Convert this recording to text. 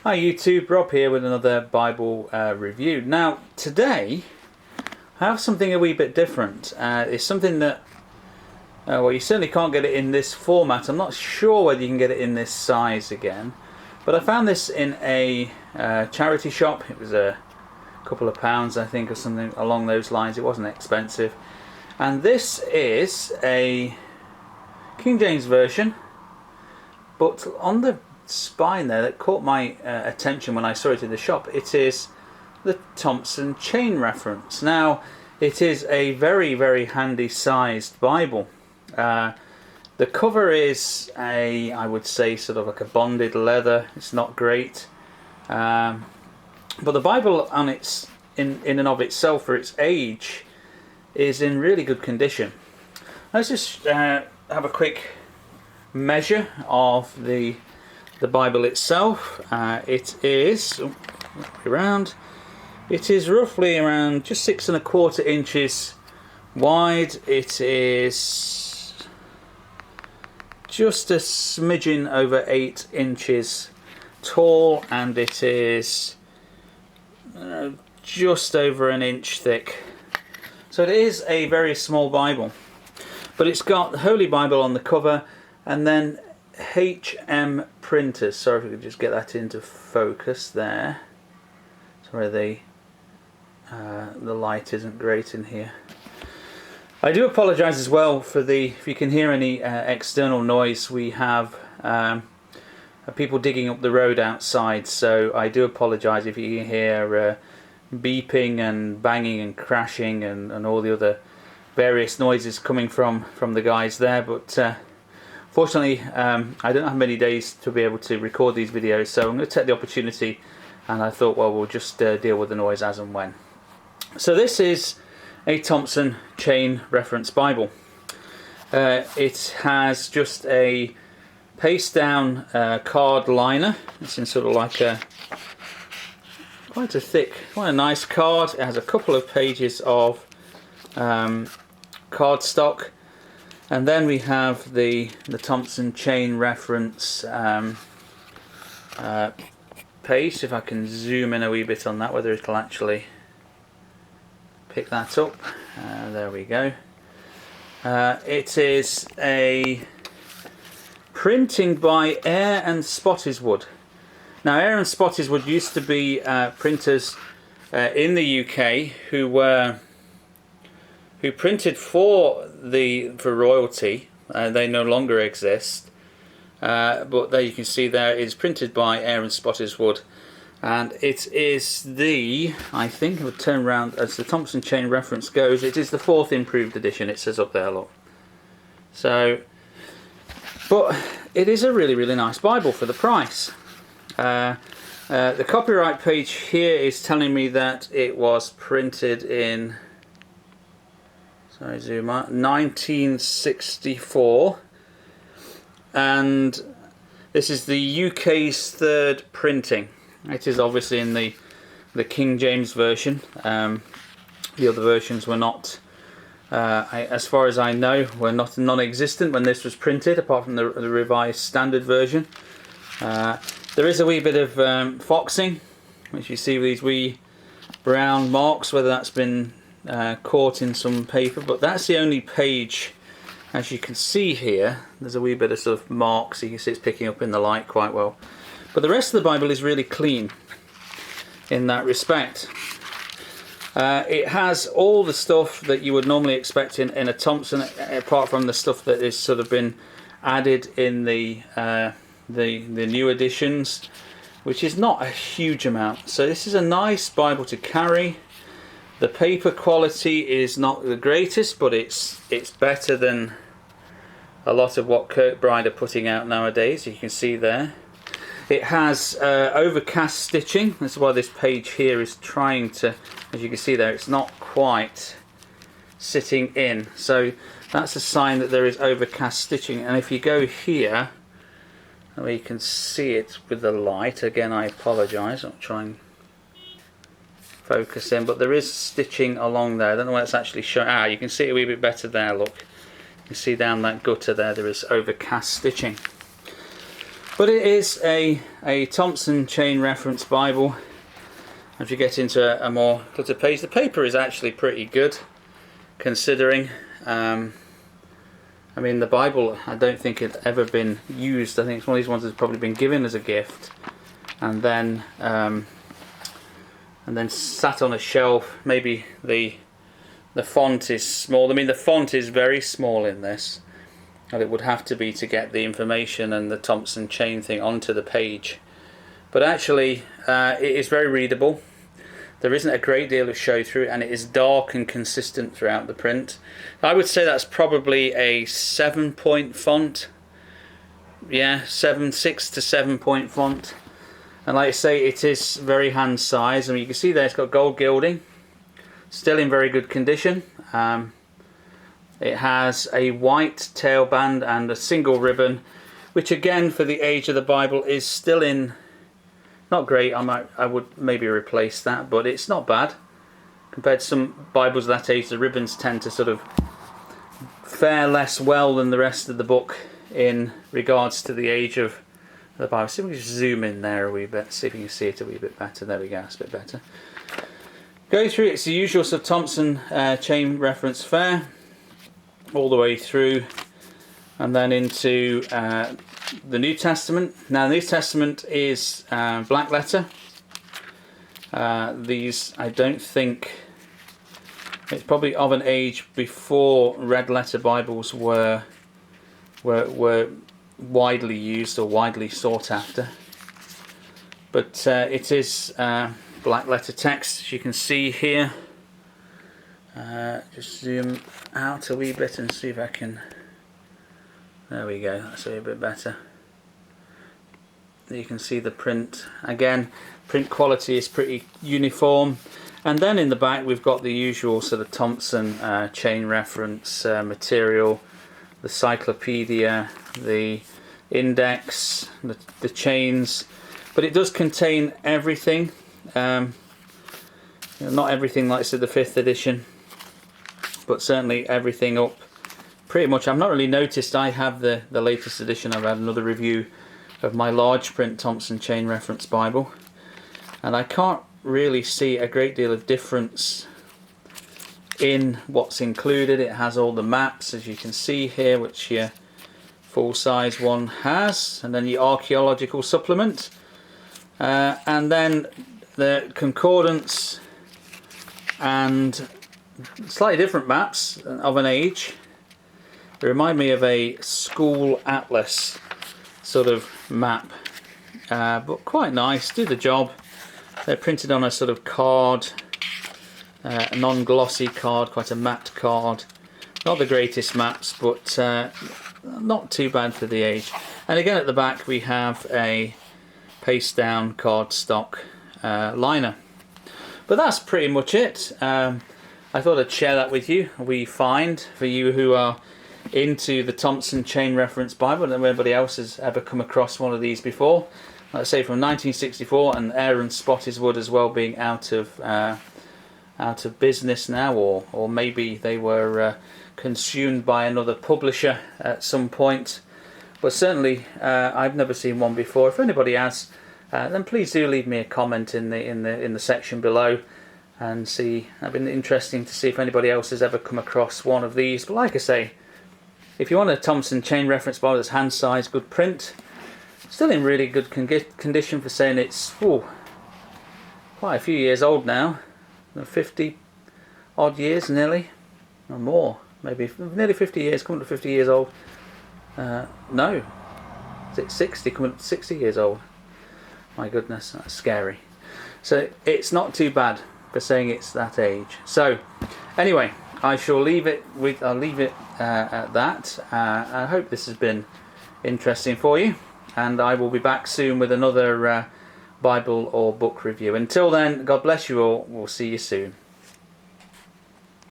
Hi YouTube, Rob here with another Bible review. Now today I have something a wee bit different. It's something that, well, you certainly can't get it in this format. I'm not sure whether you can get it in this size again, but I found this in a charity shop. It was a couple of pounds, I think, or something along those lines. It wasn't expensive, and this is a King James version, but on the spine there that caught my attention when I saw it in the shop, it is the Thompson Chain reference. Now it is a very, very handy sized Bible. The cover is I would say sort of like a bonded leather. It's not great, but the Bible on its in and of itself, for its age, is in really good condition. Let's just have a quick measure of the Bible itself. It is around. It is roughly around just 6¼ inches wide. It is just a smidgen over 8 inches tall, and it is just over an inch thick. So it is a very small Bible, but it's got the Holy Bible on the cover, and then HM printers. Sorry if we could just get that into focus there. Sorry, the light isn't great in here. I do apologise as well for if you can hear any external noise. We have people digging up the road outside, so I do apologise if you can hear beeping and banging and crashing and all the other various noises coming from the guys there, but fortunately, I don't have many days to be able to record these videos, so I'm going to take the opportunity, and I thought, well, we'll just deal with the noise as and when. So this is a Thompson Chain reference Bible. It has just a paste down card liner. It's in sort of like quite a nice card. It has a couple of pages of cardstock. And then we have the Thompson Chain reference page. If I can zoom in a wee bit on that, whether it'll actually pick that up. There we go. It is a printing by Eyre and Spottiswoode. Now, Eyre and Spottiswoode used to be printers in the UK who printed for royalty. They no longer exist, but there you can see there it is printed by Eyre and Spottiswoode, and it is I think I would turn around as the Thompson Chain reference goes, it is the 4th improved edition. It says up there, look. So, but it is a really, really nice Bible for the price. The copyright page here is telling me that it was printed in, sorry, zoom out, 1964, and this is the UK's 3rd printing. It is obviously in the King James version. The other versions were not, as far as I know, were not non-existent when this was printed, apart from the revised standard version. There is a wee bit of foxing, which you see with these wee brown marks, whether that's been caught in some paper, but that's the only page. As you can see here, there's a wee bit of sort of marks. You can see it's picking up in the light quite well, but the rest of the Bible is really clean in that respect. It has all the stuff that you would normally expect in a Thompson, apart from the stuff that is sort of been added in the new editions, which is not a huge amount. So this is a nice Bible to carry. The paper quality is not the greatest, but it's better than a lot of what Kirkbride are putting out nowadays. You can see there. It has overcast stitching. That's why this page here is trying to, as you can see there, it's not quite sitting in. So that's a sign that there is overcast stitching. And if you go here, well, you can see it with the light. Again, I apologise. I'll try and focus in, but there is stitching along there. I don't know where it's actually showing. You can see it a wee bit better there. Look, you can see down that gutter there is overcast stitching. But it is a Thompson Chain reference Bible. If you get into a more cluttered page, the paper is actually pretty good, considering. I mean, the Bible, I don't think it had ever been used. I think it's one of these ones that's probably been given as a gift, and then sat on a shelf. Maybe the font is small. I mean, the font is very small in this, and it would have to be to get the information and the Thompson Chain thing onto the page. But actually, it is very readable. There isn't a great deal of show through, and it is dark and consistent throughout the print. I would say that's probably a 7-point font. Yeah, 6 to 7 point font. And like I say, it is very hand size. I mean, you can see there it's got gold gilding, still in very good condition. It has a white tailband and a single ribbon, which again, for the age of the Bible, is still in not great. I would maybe replace that, but it's not bad compared to some Bibles that age. The ribbons tend to sort of fare less well than the rest of the book in regards to the age of the Bible. See if we can zoom in there a wee bit, see if you can see it a wee bit better. There we go, that's a bit better. Go through, it's the usual sort of Thompson Chain reference fare all the way through, and then into the New Testament. Now, the New Testament is black letter. These, I don't think, it's probably of an age before red letter Bibles were widely used or widely sought after. But it is black letter text, as you can see here. Just zoom out a wee bit and see if I can. There we go, that's a wee bit better. You can see the print. Again, print quality is pretty uniform. And then in the back we've got the usual sort of Thompson Chain reference material, the cyclopedia, the index, the chains. But it does contain everything. Not everything like I said, the 5th edition, but certainly everything up pretty much. I've not really noticed. I have the latest edition. I've had another review of my large print Thompson Chain reference Bible, and I can't really see a great deal of difference in what's included. It has all the maps, as you can see here, which your full-size one has, and then your archaeological supplement, and then the concordance and slightly different maps of an age. They remind me of a school atlas sort of map, but quite nice, do the job. They're printed on a sort of card, a non-glossy card, quite a matte card. Not the greatest maps, but not too bad for the age. And again at the back we have a paste down cardstock liner. But that's pretty much it. I thought I'd share that with you. We find, for you who are into the Thompson Chain reference Bible, I don't know if anybody else has ever come across one of these before. Like I say, from 1964, and Eyre and Spottiswoode as well being out of business now, or maybe they were consumed by another publisher at some point. But certainly, I've never seen one before. If anybody has, then please do leave me a comment in the section below, and see. It'd been interesting to see if anybody else has ever come across one of these. But like I say, if you want a Thompson Chain reference Bible that's hand size, good print, still in really good condition for saying it's quite a few years old now, 50 odd years nearly, or more, maybe nearly 50 years, coming to 50 years old. No, is it 60, coming to 60 years old? My goodness, that's scary. So it's not too bad for saying it's that age. So anyway, I shall leave it at that. I hope this has been interesting for you, and I will be back soon with another Bible or book review. Until then, God bless you all. We'll see you soon.